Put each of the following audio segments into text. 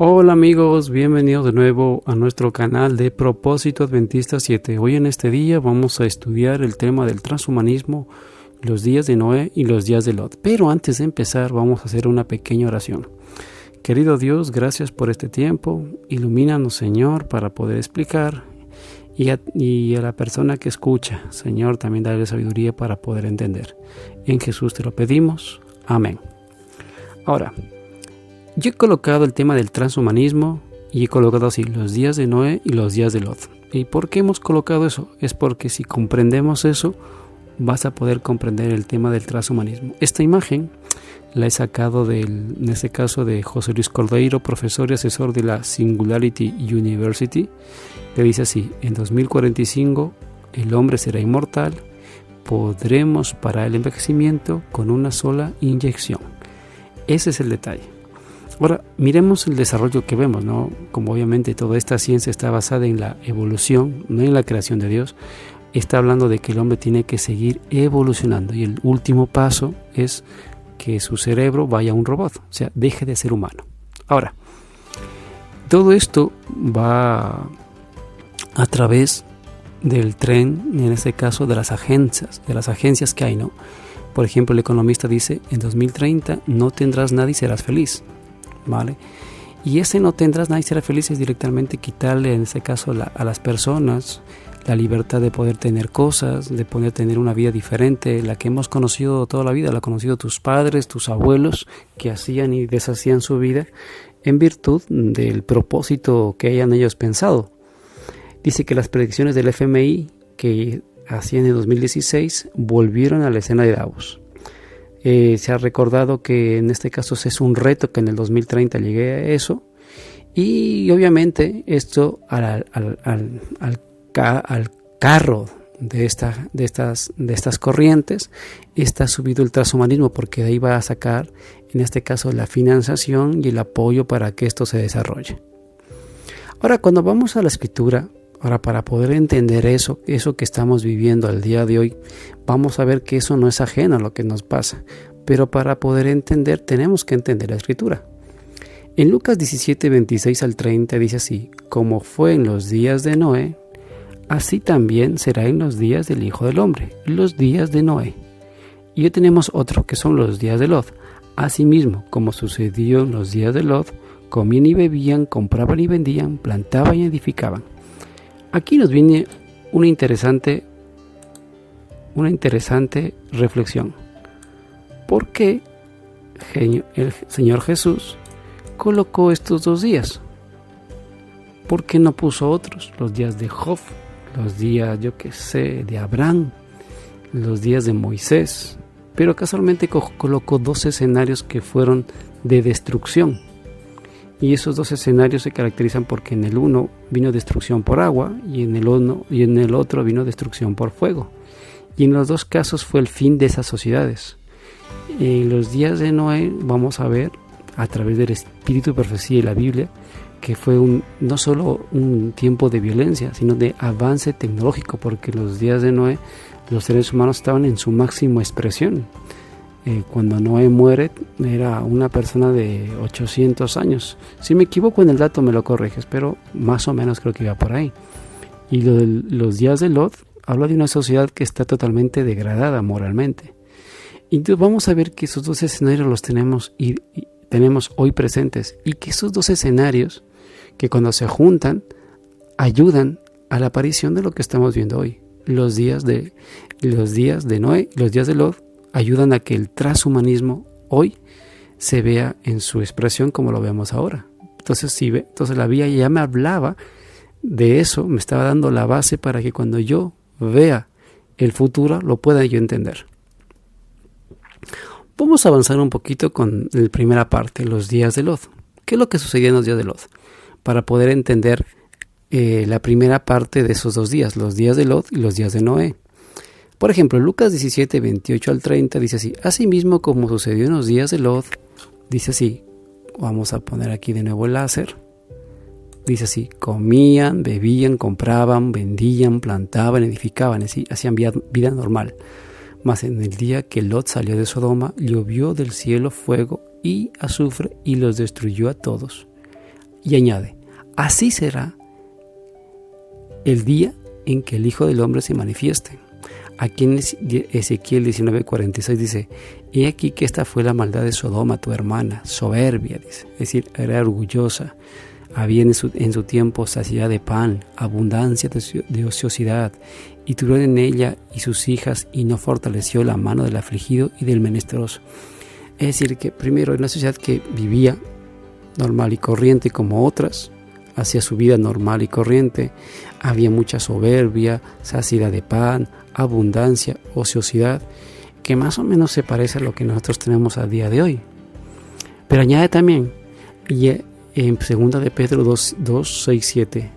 Hola amigos, bienvenidos de nuevo a nuestro canal de Propósito Adventista 7. Hoy en este día vamos a estudiar el tema del transhumanismo, los días de Noé y los días de Lot. Pero antes de empezar vamos a hacer una pequeña oración. Querido Dios, gracias por este tiempo. Ilumínanos, Señor, para poder explicar y a la persona que escucha, Señor, también darle sabiduría para poder entender. En Jesús te lo pedimos. Amén. Ahora, yo he colocado el tema del transhumanismo y he colocado así los días de Noé y los días de Lot. ¿Y por qué hemos colocado eso? Es porque si comprendemos eso, vas a poder comprender el tema del transhumanismo. Esta imagen la he sacado en este caso de José Luis Cordeiro, profesor y asesor de la Singularity University, que dice así: en 2045 el hombre será inmortal, podremos parar el envejecimiento con una sola inyección. Ese es el detalle. Ahora, miremos el desarrollo que vemos, ¿no? Como obviamente toda esta ciencia está basada en la evolución, no en la creación de Dios, está hablando de que el hombre tiene que seguir evolucionando y el último paso es que su cerebro vaya a un robot, o sea, deje de ser humano. Ahora, todo esto va a través del tren, en este caso de las agencias que hay, ¿no? Por ejemplo, el economista dice, en 2030 no tendrás nada y serás feliz. ¿Vale? Y ese no tendrás nada y serás feliz es directamente quitarle en este caso a las personas la libertad de poder tener cosas, de poder tener una vida diferente, la que hemos conocido toda la vida, la han conocido tus padres, tus abuelos, que hacían y deshacían su vida en virtud del propósito que hayan ellos pensado. Dice que las predicciones del FMI que hacían en 2016 volvieron a la escena de Davos. Se ha recordado que en este caso es un reto que en el 2030 llegue a eso, y obviamente esto al carro de estas corrientes está subido el transhumanismo, porque de ahí va a sacar en este caso la financiación y el apoyo para que esto se desarrolle. Ahora, cuando vamos a la escritura, para poder entender eso que estamos viviendo al día de hoy, vamos a ver que eso no es ajeno a lo que nos pasa. Pero para poder entender, tenemos que entender la escritura. En Lucas 17, 26 al 30 dice así: como fue en los días de Noé, así también será en los días del Hijo del Hombre, los días de Noé. Y hoy tenemos otro, que son los días de Lot. Asimismo, como sucedió en los días de Lot, comían y bebían, compraban y vendían, plantaban y edificaban. Aquí nos viene una interesante reflexión. ¿Por qué el Señor Jesús colocó estos 2 días? ¿Por qué no puso otros? Los días de Job, los días, de Abraham, los días de Moisés. Pero casualmente colocó 2 escenarios que fueron de destrucción. Y esos 2 escenarios se caracterizan porque en el uno vino destrucción por agua y en el otro vino destrucción por fuego. Y en los 2 casos fue el fin de esas sociedades. En los días de Noé vamos a ver a través del Espíritu de Profecía y la Biblia que fue no solo un tiempo de violencia, sino de avance tecnológico, porque en los días de Noé los seres humanos estaban en su máxima expresión. Cuando Noé muere era una persona de 800 años. Si me equivoco en el dato me lo corriges, pero más o menos creo que iba por ahí. Y los días de Lot habla de una sociedad que está totalmente degradada moralmente. Y entonces vamos a ver que esos 2 escenarios los tenemos y tenemos hoy presentes, y que esos 2 escenarios que cuando se juntan ayudan a la aparición de lo que estamos viendo hoy. Los días de Noé y los días de Lot ayudan a que el transhumanismo hoy se vea en su expresión como lo vemos ahora. Entonces la Biblia ya me hablaba de eso, me estaba dando la base para que cuando yo vea el futuro lo pueda yo entender. Vamos a avanzar un poquito con la primera parte, los días de Lot. ¿Qué es lo que sucedía en los días de Lot? Para poder entender la primera parte de esos 2 días, los días de Lot y los días de Noé. Por ejemplo, Lucas 17, 28 al 30 dice así: asimismo como sucedió en los días de Lot, dice así, vamos a poner aquí de nuevo el láser, dice así: comían, bebían, compraban, vendían, plantaban, edificaban, así, hacían vida normal. Mas en el día que Lot salió de Sodoma, llovió del cielo fuego y azufre y los destruyó a todos. Y añade, así será el día en que el Hijo del Hombre se manifieste. Aquí en Ezequiel 19:46 dice, he aquí que esta fue la maldad de Sodoma, tu hermana, soberbia, dice, es decir, era orgullosa, había en su tiempo saciedad de pan, abundancia de ociosidad, y tuvieron en ella y sus hijas, y no fortaleció la mano del afligido y del menesteroso. Es decir, que primero en una sociedad que vivía normal y corriente como otras, hacía su vida normal y corriente, había mucha soberbia, saciedad de pan, abundancia, ociosidad, que más o menos se parece a lo que nosotros tenemos a día de hoy. Pero añade también, y en 2 de Pedro 2:6-7,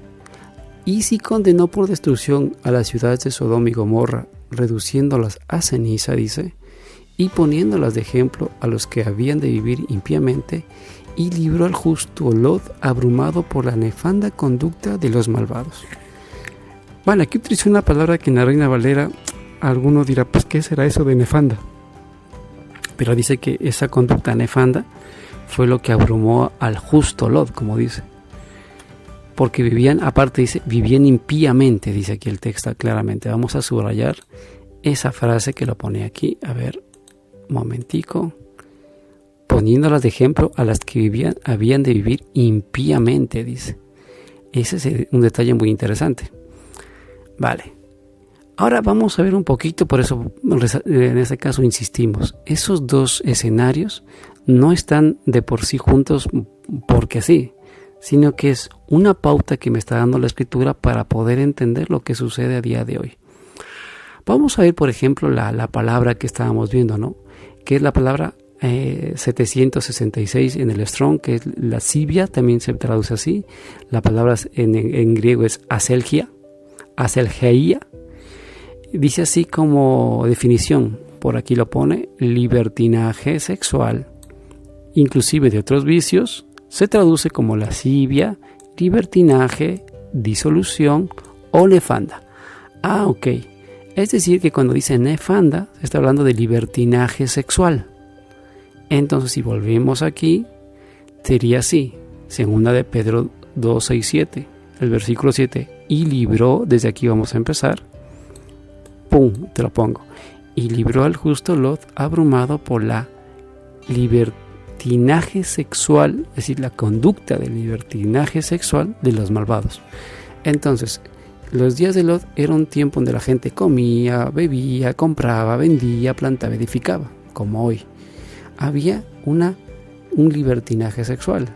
y si condenó por destrucción a las ciudades de Sodoma y Gomorra, reduciéndolas a ceniza, dice, y poniéndolas de ejemplo a los que habían de vivir impíamente, y libró al justo Lot abrumado por la nefanda conducta de los malvados. Vale, aquí utilizo una palabra que en la Reina Valera alguno dirá, pues ¿qué será eso de nefanda? Pero dice que esa conducta nefanda fue lo que abrumó al justo Lot, como dice. Porque vivían, aparte dice, vivían impíamente, dice aquí el texto claramente. Vamos a subrayar esa frase que lo pone aquí. A ver, un momentico. Poniéndolas de ejemplo a las que habían de vivir impíamente, dice. Ese es un detalle muy interesante. Vale. Ahora vamos a ver un poquito, por eso en este caso insistimos. Esos dos escenarios no están de por sí juntos porque sí, sino que es una pauta que me está dando la Escritura para poder entender lo que sucede a día de hoy. Vamos a ver, por ejemplo, la palabra que estábamos viendo, ¿no? Que es la palabra 766 en el Strong, que es lascivia, también se traduce así. La palabra en griego es aselgia, aselgeia. Dice así como definición, por aquí lo pone, libertinaje sexual, inclusive de otros vicios, se traduce como lascivia, libertinaje, disolución o nefanda. Ok. Es decir, que cuando dice nefanda, se está hablando de libertinaje sexual. Entonces, si volvemos aquí, sería así. 2 de Pedro 2:6-7, el versículo 7. Y libró, desde aquí vamos a empezar. ¡Pum! Te lo pongo. Y libró al justo Lot abrumado por la libertinaje sexual, es decir, la conducta del libertinaje sexual de los malvados. Entonces, los días de Lot era un tiempo donde la gente comía, bebía, compraba, vendía, plantaba, edificaba, como hoy. Había un libertinaje sexual,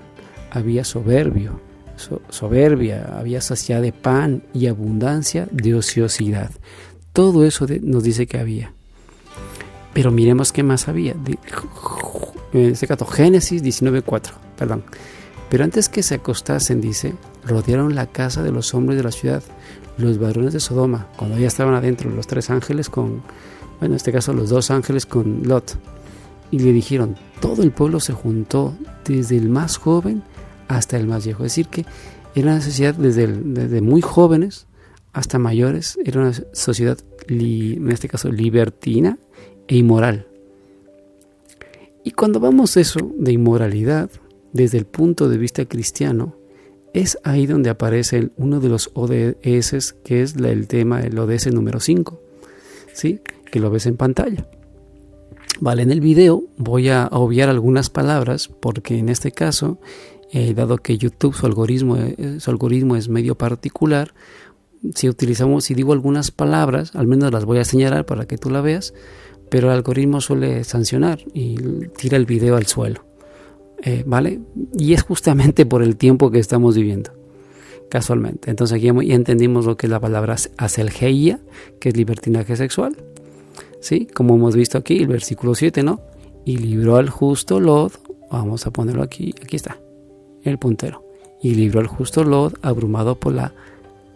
había soberbia, había saciedad de pan y abundancia de ociosidad. Todo eso nos dice que había. Pero miremos qué más había. En este caso, Génesis 19:4, perdón. Pero antes que se acostasen, dice, rodearon la casa de los hombres de la ciudad, los varones de Sodoma, cuando ya estaban adentro los 3 ángeles en este caso los 2 ángeles con Lot. Y le dijeron, todo el pueblo se juntó, desde el más joven hasta el más viejo. Es decir, que era una sociedad desde muy jóvenes hasta mayores, era una sociedad, en este caso, libertina e inmoral. Y cuando vamos eso de inmoralidad, desde el punto de vista cristiano, es ahí donde aparece uno de los ODS, que es el tema del ODS número 5, ¿sí? Que lo ves en pantalla. Vale, en el video voy a obviar algunas palabras porque en este caso, dado que YouTube su algoritmo es medio particular, si digo algunas palabras, al menos las voy a señalar para que tú la veas, pero el algoritmo suele sancionar y tira el video al suelo, ¿vale? Y es justamente por el tiempo que estamos viviendo, casualmente. Entonces aquí ya entendimos lo que es la palabra aselgeia, que es libertinaje sexual. ¿Sí? Como hemos visto aquí, el versículo 7, ¿no? Y libró al justo Lot, vamos a ponerlo aquí está, el puntero. Y libró al justo Lot abrumado por la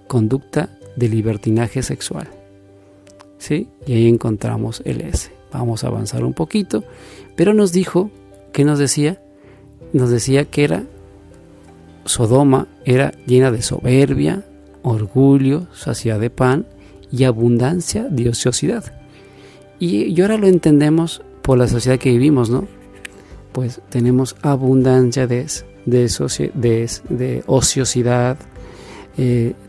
conducta de libertinaje sexual. ¿Sí? Y ahí encontramos el S. Vamos a avanzar un poquito, pero nos dijo, ¿qué nos decía? Nos decía que Sodoma era llena de soberbia, orgullo, saciedad de pan y abundancia de ociosidad. Y ahora lo entendemos por la sociedad que vivimos, ¿no? Pues tenemos abundancia de de ociosidad,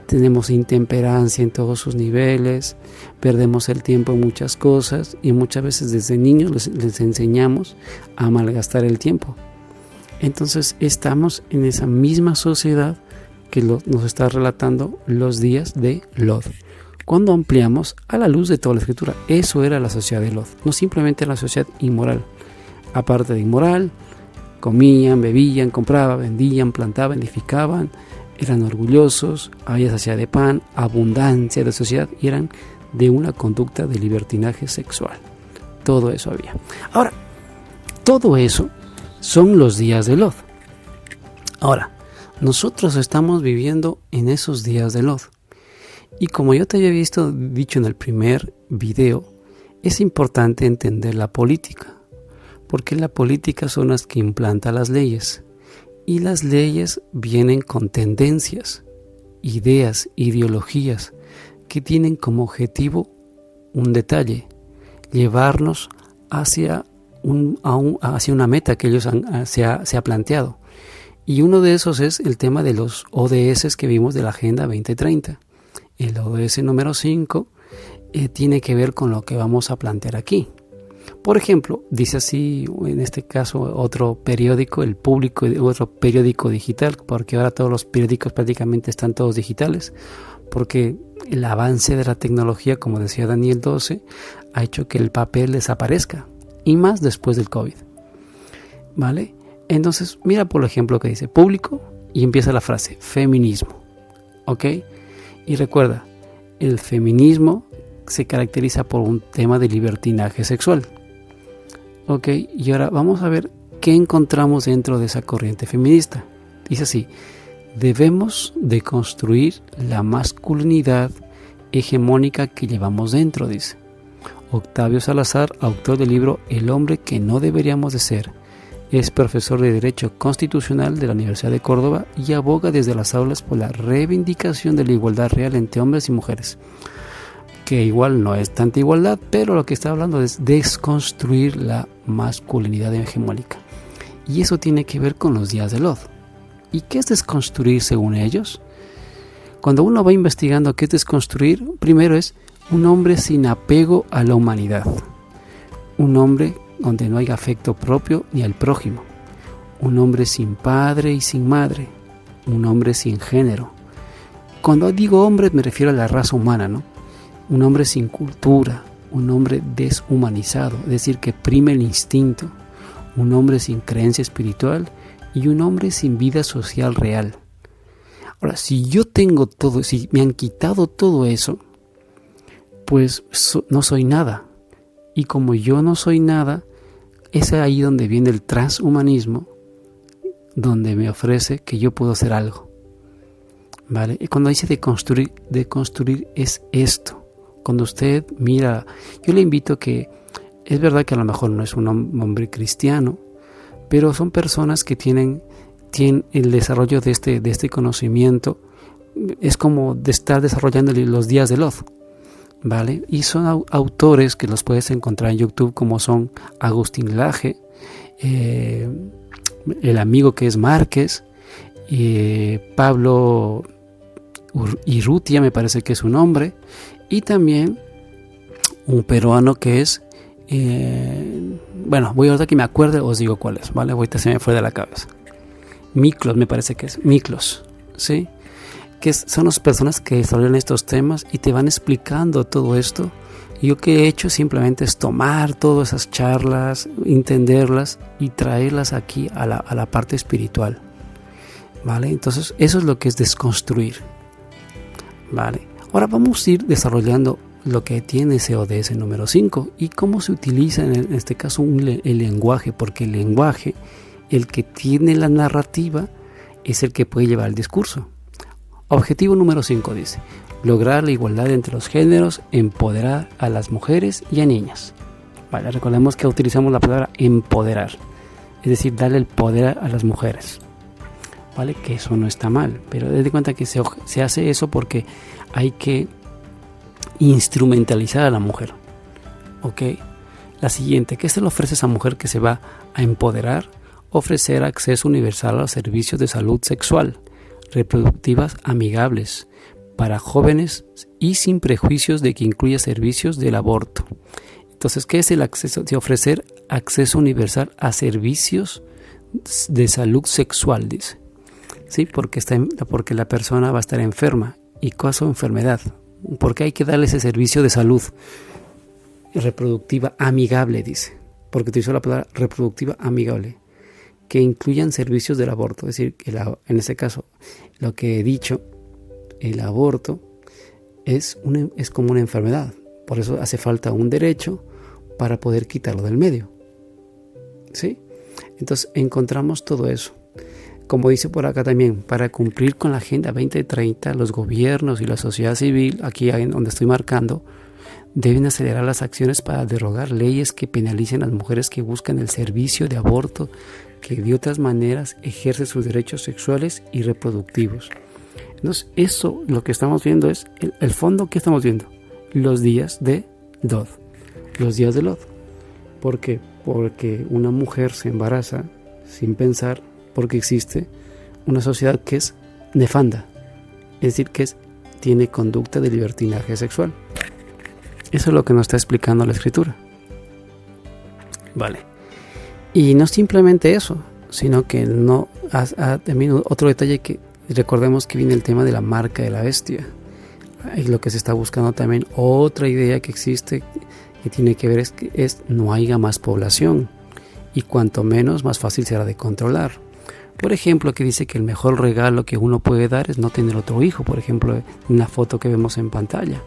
tenemos intemperancia en todos sus niveles, perdemos el tiempo en muchas cosas y muchas veces desde niños les enseñamos a malgastar el tiempo. Entonces estamos en esa misma sociedad que nos está relatando los días de Lot. Cuando ampliamos a la luz de toda la escritura, eso era la sociedad de Lot, no simplemente la sociedad inmoral. Aparte de inmoral, comían, bebían, compraban, vendían, plantaban, edificaban, eran orgullosos, había saciedad de pan, abundancia de sociedad y eran de una conducta de libertinaje sexual. Todo eso había. Ahora, todo eso son los días de Lot. Ahora, nosotros estamos viviendo en esos días de Lot. Y como yo te había dicho en el primer video, es importante entender la política, porque la política son las que implantan las leyes. Y las leyes vienen con tendencias, ideas, ideologías que tienen como objetivo un detalle, llevarnos hacia una meta que ellos se ha planteado. Y uno de esos es el tema de los ODS que vimos de la Agenda 2030. El ODS número 5 tiene que ver con lo que vamos a plantear aquí. Por ejemplo, dice así, en este caso, otro periódico, El Público, otro periódico digital, porque ahora todos los periódicos prácticamente están todos digitales, porque el avance de la tecnología, como decía Daniel 12, ha hecho que el papel desaparezca, y más después del COVID. ¿Vale? Entonces, mira por ejemplo que dice Público, y empieza la frase, feminismo. ¿Ok? Y recuerda, el feminismo se caracteriza por un tema de libertinaje sexual. Ok, y ahora vamos a ver qué encontramos dentro de esa corriente feminista. Dice así: debemos de construir la masculinidad hegemónica que llevamos dentro, dice Octavio Salazar, autor del libro El hombre que no deberíamos de ser. Es profesor de Derecho Constitucional de la Universidad de Córdoba y aboga desde las aulas por la reivindicación de la igualdad real entre hombres y mujeres. Que igual no es tanta igualdad, pero lo que está hablando es desconstruir la masculinidad hegemónica. Y eso tiene que ver con los días de Lot. ¿Y qué es desconstruir según ellos? Cuando uno va investigando qué es desconstruir, primero es un hombre sin apego a la humanidad. Un hombre donde no hay afecto propio ni al prójimo. Un hombre sin padre y sin madre. Un hombre sin género. Cuando digo hombre me refiero a la raza humana, ¿no? Un hombre sin cultura, un hombre deshumanizado, es decir, que prime el instinto, un hombre sin creencia espiritual y un hombre sin vida social real. Ahora, si yo tengo todo, si me han quitado todo eso, pues no soy nada. Y como yo no soy nada, es ahí donde viene el transhumanismo, donde me ofrece que yo puedo hacer algo. ¿Vale? Y cuando dice de construir es esto. Cuando usted mira, yo le invito que, es verdad que a lo mejor no es un hombre cristiano, pero son personas que tienen el desarrollo de este conocimiento, es como de estar desarrollando los días de Lot, ¿vale? Y son autores que los puedes encontrar en YouTube, como son Agustín Laje, el amigo que es Márquez, Pablo Urrutia me parece que es su nombre, y también un peruano que es, bueno, voy a ahorita que me acuerde, os digo cuál es, ¿vale? Ahorita se me fue de la cabeza. Miklos, me parece que es, Miklos, ¿sí? Son las personas que desarrollan estos temas y te van explicando todo esto. Y yo que he hecho simplemente es tomar todas esas charlas, entenderlas y traerlas aquí a la parte espiritual, ¿vale? Entonces, eso es lo que es desconstruir, ¿vale? Ahora vamos a ir desarrollando lo que tiene ese ODS número 5 y cómo se utiliza en este caso el lenguaje, porque el lenguaje, el que tiene la narrativa, es el que puede llevar el discurso. Objetivo número 5 dice: lograr la igualdad entre los géneros, empoderar a las mujeres y a niñas. Vale, recordemos que utilizamos la palabra empoderar, es decir, darle el poder a las mujeres. Vale, que eso no está mal, pero den cuenta que se hace eso porque hay que instrumentalizar a la mujer. ¿Ok? La siguiente, ¿qué se le ofrece a esa mujer que se va a empoderar? ofrecer acceso universal a los servicios de salud sexual, reproductivas amigables, para jóvenes y sin prejuicios de que incluya servicios del aborto. Entonces, ¿qué es el acceso? De ofrecer acceso universal a servicios de salud sexual, dice. Sí, porque la persona va a estar enferma. ¿Y cuál es su enfermedad? Porque hay que darle ese servicio de salud reproductiva amigable, dice. Porque utilizó la palabra reproductiva amigable, que incluyan servicios del aborto. Es decir, que en ese caso, lo que he dicho, el aborto es como una enfermedad. Por eso hace falta un derecho para poder quitarlo del medio. ¿Sí? Entonces encontramos todo eso. Como dice por acá también, para cumplir con la Agenda 2030, los gobiernos y la sociedad civil, aquí donde estoy marcando, deben acelerar las acciones para derogar leyes que penalicen a las mujeres que buscan el servicio de aborto, que de otras maneras ejercen sus derechos sexuales y reproductivos. Entonces, eso lo que estamos viendo es el fondo que estamos viendo, los días de Dod. Los días de Dod. ¿Por qué? Porque una mujer se embaraza sin pensar, porque existe una sociedad que es nefanda, es decir, que tiene conducta de libertinaje sexual. Eso es lo que nos está explicando la Escritura. Vale. Y no simplemente eso, sino que también otro detalle que recordemos que viene el tema de la marca de la bestia. Y lo que se está buscando también, otra idea que existe que tiene que ver es que no haya más población, y cuanto menos, más fácil será de controlar. Por ejemplo, que dice que el mejor regalo que uno puede dar es no tener otro hijo, por ejemplo, en la foto que vemos en pantalla.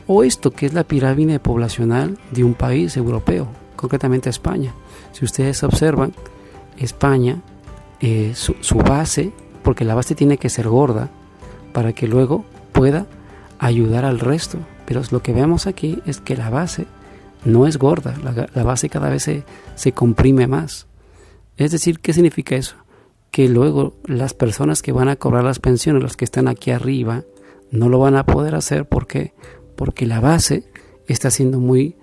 O esto, que es la pirámide poblacional de un país europeo, concretamente España. Si ustedes observan, España, su base, porque la base tiene que ser gorda para que luego pueda ayudar al resto. Pero lo que vemos aquí es que la base no es gorda, la base cada vez se comprime más. Es decir, ¿qué significa eso? Que luego las personas que van a cobrar las pensiones, los que están aquí arriba, no lo van a poder hacer. ¿Por qué? Porque la base está siendo muy,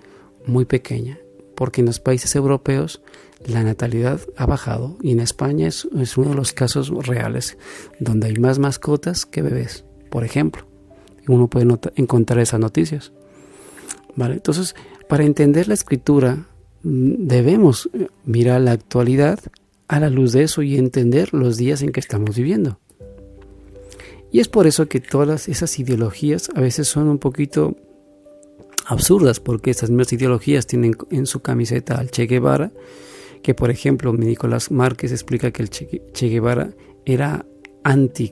muy pequeña. Porque en los países europeos la natalidad ha bajado, y en España es uno de los casos reales donde hay más mascotas que bebés, por ejemplo. Uno puede encontrar esas noticias. ¿Vale? Entonces, para entender la Escritura, debemos mirar la actualidad a la luz de eso y entender los días en que estamos viviendo. Y es por eso que todas esas ideologías a veces son un poquito absurdas, porque estas mismas ideologías tienen en su camiseta al Che Guevara, que por ejemplo Nicolás Márquez explica que el Che Guevara era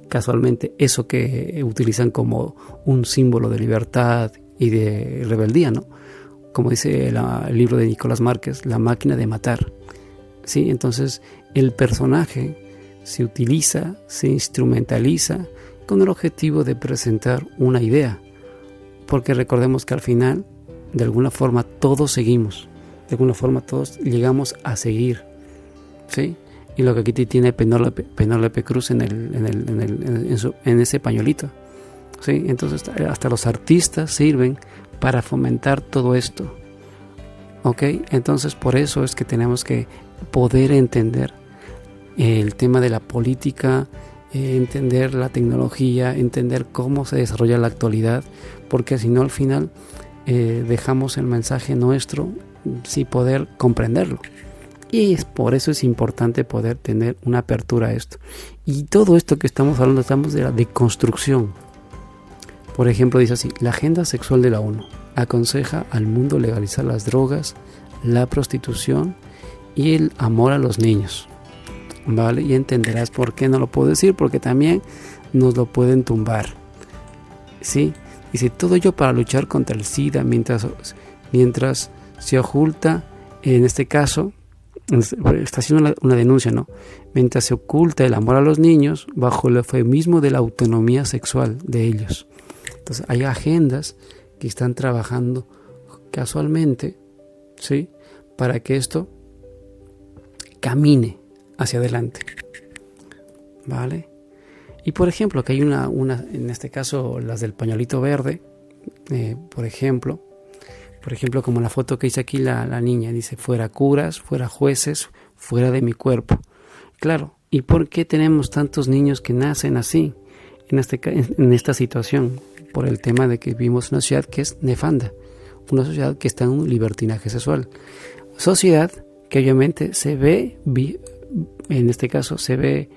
casualmente, eso que utilizan como un símbolo de libertad y de rebeldía, ¿no? Como dice el libro de Nicolás Márquez, La máquina de matar. ¿Sí? Entonces el personaje se utiliza, se instrumentaliza con el objetivo de presentar una idea, porque recordemos que al final de alguna forma todos seguimos, de alguna forma todos llegamos a seguir, ¿sí? Y lo que aquí tiene Penélope Cruz en ese pañuelito, ¿sí? Entonces hasta los artistas sirven para fomentar todo esto, ¿ok? Entonces por eso es que tenemos que poder entender el tema de la política, entender la tecnología, entender cómo se desarrolla la actualidad, porque si no al final dejamos el mensaje nuestro sin poder comprenderlo. Y por eso es importante poder tener una apertura a esto. Y todo esto que estamos hablando, estamos de la deconstrucción. Por ejemplo, dice así: la Agenda Sexual de la ONU aconseja al mundo legalizar las drogas, la prostitución y el amor a los niños. ¿Vale? Y entenderás por qué no lo puedo decir, porque también nos lo pueden tumbar. ¿Sí? Dice, todo ello para luchar contra el SIDA mientras se oculta, en este caso, está haciendo una denuncia, ¿no? Mientras se oculta el amor a los niños bajo el eufemismo de la autonomía sexual de ellos. Entonces hay agendas que están trabajando casualmente, ¿sí? Para que esto camine hacia adelante, ¿vale? Y por ejemplo, que hay una en este caso las del pañuelito verde, por ejemplo, como la foto que hice aquí la niña, dice: fuera curas, fuera jueces, fuera de mi cuerpo. Claro, ¿y por qué tenemos tantos niños que nacen así, en esta situación? Por el tema de que vivimos en una sociedad que es nefanda, una sociedad que está en un libertinaje sexual. Sociedad que obviamente se ve, en este caso se ve,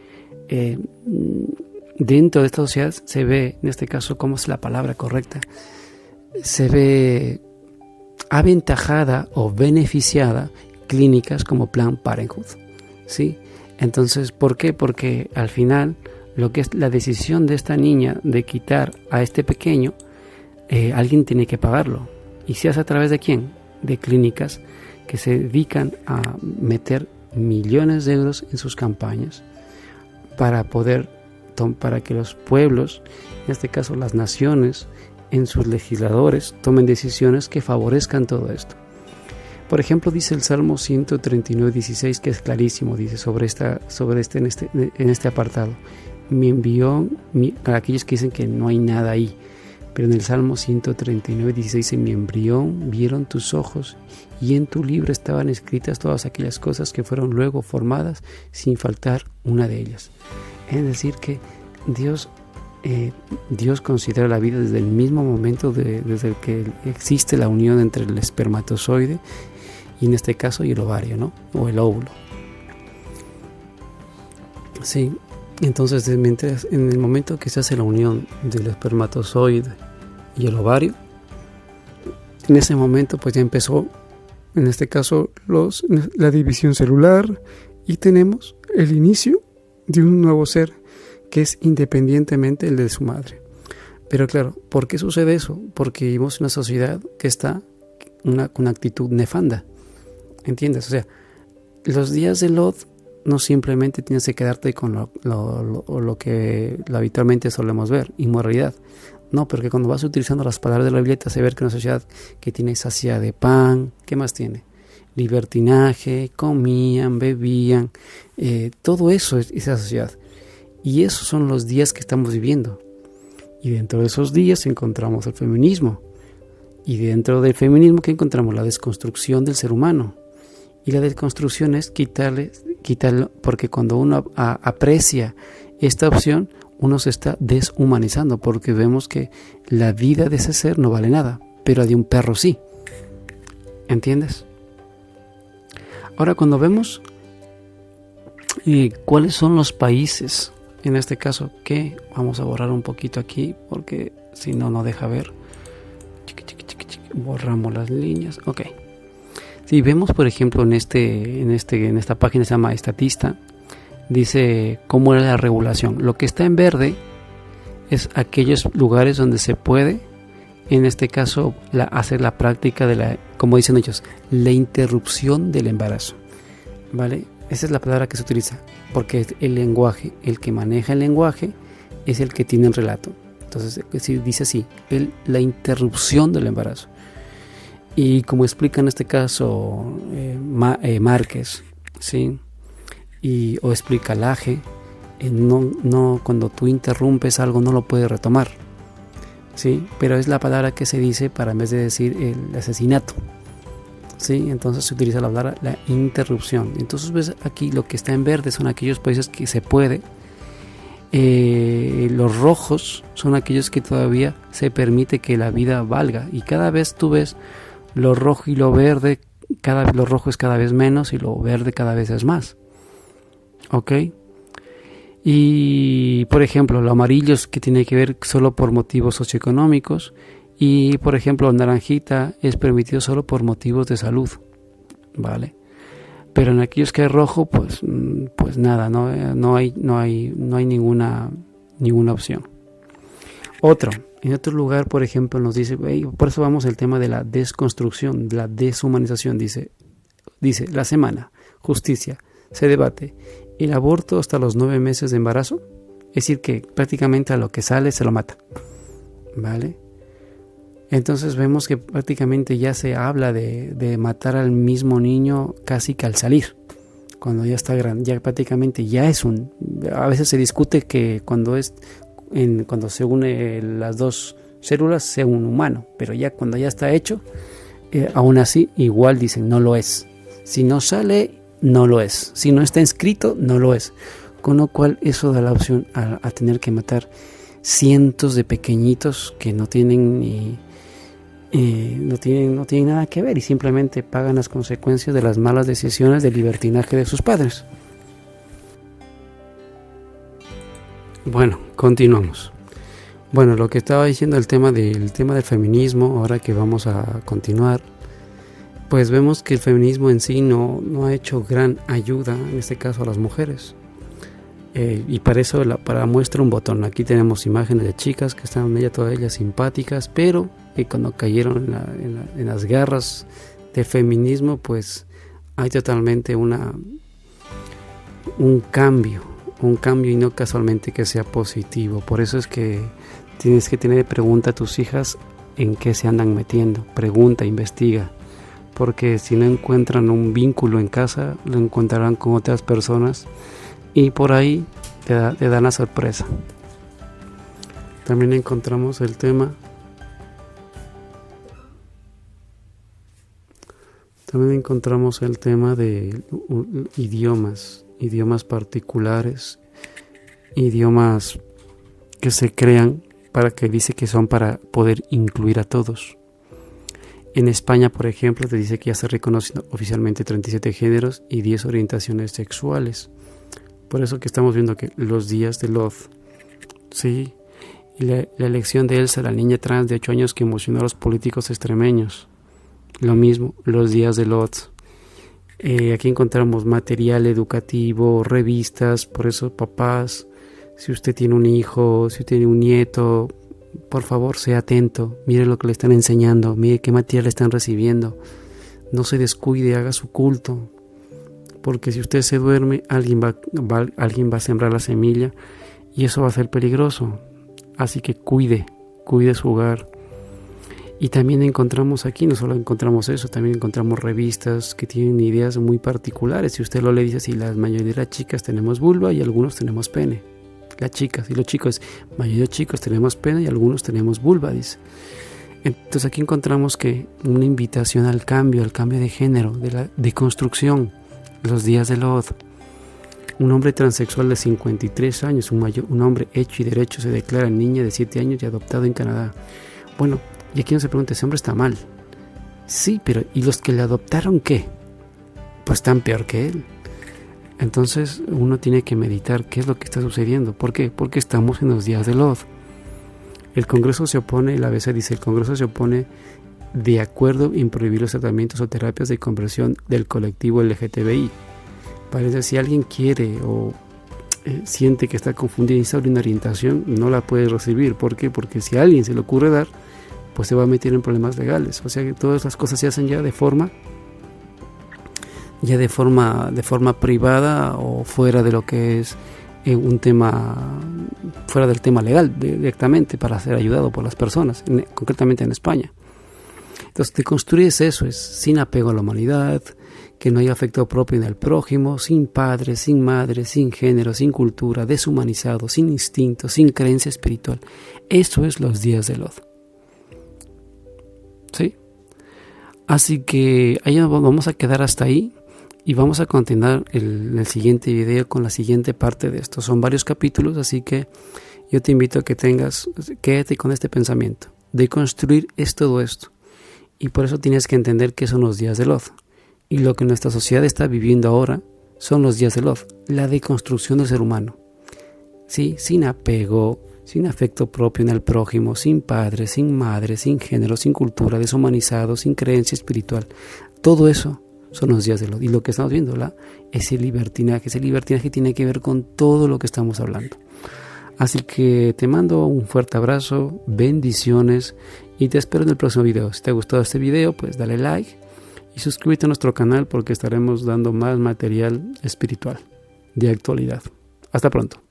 dentro de esta sociedad se ve, en este caso, ¿cómo es la palabra correcta? Se ve aventajada o beneficiada clínicas como Planned Parenthood, ¿sí? Entonces, ¿por qué? Porque al final lo que es la decisión de esta niña de quitar a este pequeño, alguien tiene que pagarlo. ¿Y se hace a través de quién? De clínicas que se dedican a meter millones de euros en sus campañas para que los pueblos, en este caso las naciones, en sus legisladores, tomen decisiones que favorezcan todo esto. Por ejemplo, dice el Salmo 139:16, que es clarísimo, dice en este apartado: me envió, para aquellos que dicen que no hay nada ahí, pero en el Salmo 139:16 en mi embrión vieron tus ojos, y en tu libro estaban escritas todas aquellas cosas que fueron luego formadas, sin faltar una de ellas. Es decir, que Dios considera la vida desde el mismo momento, desde el que existe la unión entre el espermatozoide y, en este caso, y el ovario, ¿no? O el óvulo. Sí, entonces en el momento que se hace la unión del espermatozoide y el ovario, en ese momento pues ya empezó, en este caso, la división celular, y tenemos el inicio de un nuevo ser que es independientemente el de su madre. Pero claro, ¿por qué sucede eso? Porque vivimos en una sociedad que está con una actitud nefanda, ¿entiendes? O sea, los días de Lot no simplemente tienes que quedarte con lo que habitualmente solemos ver, inmoralidad. No, porque cuando vas utilizando las palabras de la Biblia te hace ver que una sociedad que tiene saciedad de pan, ¿qué más tiene? Libertinaje, comían, bebían, todo eso es esa sociedad. Y esos son los días que estamos viviendo. Y dentro de esos días encontramos el feminismo. Y dentro del feminismo, ¿qué encontramos? La desconstrucción del ser humano. Y la desconstrucción es quitarlo, porque cuando uno aprecia esta opción, uno se está deshumanizando, porque vemos que la vida de ese ser no vale nada, pero la de un perro sí. ¿Entiendes? Ahora, cuando vemos cuáles son los países, en este caso, que vamos a borrar un poquito aquí, porque si no, no deja ver. Borramos las líneas. Ok. Si vemos, por ejemplo, en esta página se llama Estatista, dice cómo era la regulación. Lo que está en verde es aquellos lugares donde se puede, en este caso, hacer la práctica de como dicen ellos, la interrupción del embarazo. ¿Vale? Esa es la palabra que se utiliza, porque el lenguaje, el que maneja el lenguaje, es el que tiene el relato. Entonces, dice así, la interrupción del embarazo. Y como explica en este caso Márquez, ¿sí? O explica Laje, no, cuando tú interrumpes algo no lo puedes retomar, ¿sí? Pero es la palabra que se dice para, en vez de decir el asesinato, ¿sí? Entonces se utiliza la palabra la interrupción. Entonces ves aquí lo que está en verde son aquellos países que se puede. Los rojos son aquellos que todavía se permite que la vida valga, y cada vez tú ves lo rojo y lo verde, lo rojo es cada vez menos y lo verde cada vez es más. ¿Ok? Y por ejemplo, lo amarillo es que tiene que ver solo por motivos socioeconómicos, y por ejemplo, naranjita es permitido solo por motivos de salud, ¿vale? Pero en aquellos que es rojo, pues nada, no hay ninguna opción. En otro lugar, por ejemplo, nos dice, por eso vamos al tema de la desconstrucción, de la deshumanización. Dice la semana, justicia, se debate el aborto hasta los 9 meses de embarazo, es decir, que prácticamente a lo que sale se lo mata, ¿vale? Entonces vemos que prácticamente ya se habla de matar al mismo niño casi que al salir, cuando ya está grande, ya prácticamente ya es a veces se discute que cuando se une las dos células sea un humano, pero ya cuando ya está hecho, aún así igual dicen no lo es. Si no sale no lo es. Si no está inscrito, no lo es. Con lo cual eso da la opción a tener que matar cientos de pequeñitos que no tienen no tienen nada que ver y simplemente pagan las consecuencias de las malas decisiones del libertinaje de sus padres. Bueno, continuamos. Bueno, lo que estaba diciendo el tema del feminismo, ahora que vamos a continuar, pues vemos que el feminismo en sí no ha hecho gran ayuda, en este caso a las mujeres. Y para eso, para muestra un botón, aquí tenemos imágenes de chicas que están todas ellas simpáticas, pero que cuando cayeron en las garras del feminismo, pues hay totalmente un cambio y no casualmente que sea positivo. Por eso es que tienes que pregunta a tus hijas en qué se andan metiendo, pregunta, investiga, porque si no encuentran un vínculo en casa, lo encontrarán con otras personas y por ahí te dan la sorpresa. También encontramos el tema de idiomas particulares, idiomas que se crean para que dice que son para poder incluir a todos. En España, por ejemplo, te dice que ya se reconocen oficialmente 37 géneros y 10 orientaciones sexuales. Por eso que estamos viendo que los días de Love, sí, y la elección de Elsa, la niña trans de 8 años que emocionó a los políticos extremeños. Lo mismo, los días de Love. Aquí encontramos material educativo, revistas, por eso papás, si usted tiene un hijo, si usted tiene un nieto, por favor sea atento, mire lo que le están enseñando, mire qué material le están recibiendo, no se descuide, haga su culto. Porque si usted se duerme, alguien va a sembrar la semilla y eso va a ser peligroso. Así que cuide su hogar. Y también encontramos aquí, no solo encontramos eso, también encontramos revistas que tienen ideas muy particulares. Si usted lo lee, dice así, la mayoría de las chicas tenemos vulva y algunos tenemos pene. Las chicas y los chicos, la mayoría de chicos tenemos pene y algunos tenemos vulva, dice. Entonces aquí encontramos que una invitación al cambio de género, de la deconstrucción. Los días de Love. Un hombre transexual de 53 años, un hombre hecho y derecho, se declara niña de 7 años y adoptado en Canadá. Bueno, y aquí uno se pregunta, ¿ese hombre está mal? Sí, pero ¿y los que le adoptaron qué? Pues están peor que él. Entonces uno tiene que meditar qué es lo que está sucediendo. ¿Por qué? Porque estamos en los días de Love. El Congreso se opone, la ABC dice, el Congreso se opone de acuerdo en prohibir los tratamientos o terapias de conversión del colectivo LGTBI. Parece que si alguien quiere o siente que está confundido y necesita una orientación, no la puede recibir. ¿Por qué? Porque si a alguien se le ocurre dar, pues se va a meter en problemas legales. O sea que todas las cosas se hacen ya de forma privada o fuera de lo que es un tema, fuera del tema legal directamente, para ser ayudado por las personas, concretamente en España. Entonces, deconstruir eso es sin apego a la humanidad, que no haya afecto propio en el prójimo, sin padre, sin madre, sin género, sin cultura, deshumanizado, sin instinto, sin creencia espiritual. Eso es los días de Love. ¿Sí? Así que ahí vamos a quedar hasta ahí y vamos a continuar en el siguiente video con la siguiente parte de esto. Son varios capítulos, así que yo te invito a que quédate con este pensamiento. Deconstruir es todo esto. Y por eso tienes que entender qué son los días de Love. Y lo que nuestra sociedad está viviendo ahora son los días de Love, la deconstrucción del ser humano. ¿Sí? Sin apego, sin afecto propio en el prójimo, sin padre, sin madre, sin género, sin cultura, deshumanizado, sin creencia espiritual. Todo eso son los días de Love. Y lo que estamos viendo, ese libertinaje tiene que ver con todo lo que estamos hablando. Así que te mando un fuerte abrazo, bendiciones y te espero en el próximo video. Si te ha gustado este video, pues dale like y suscríbete a nuestro canal porque estaremos dando más material espiritual de actualidad. Hasta pronto.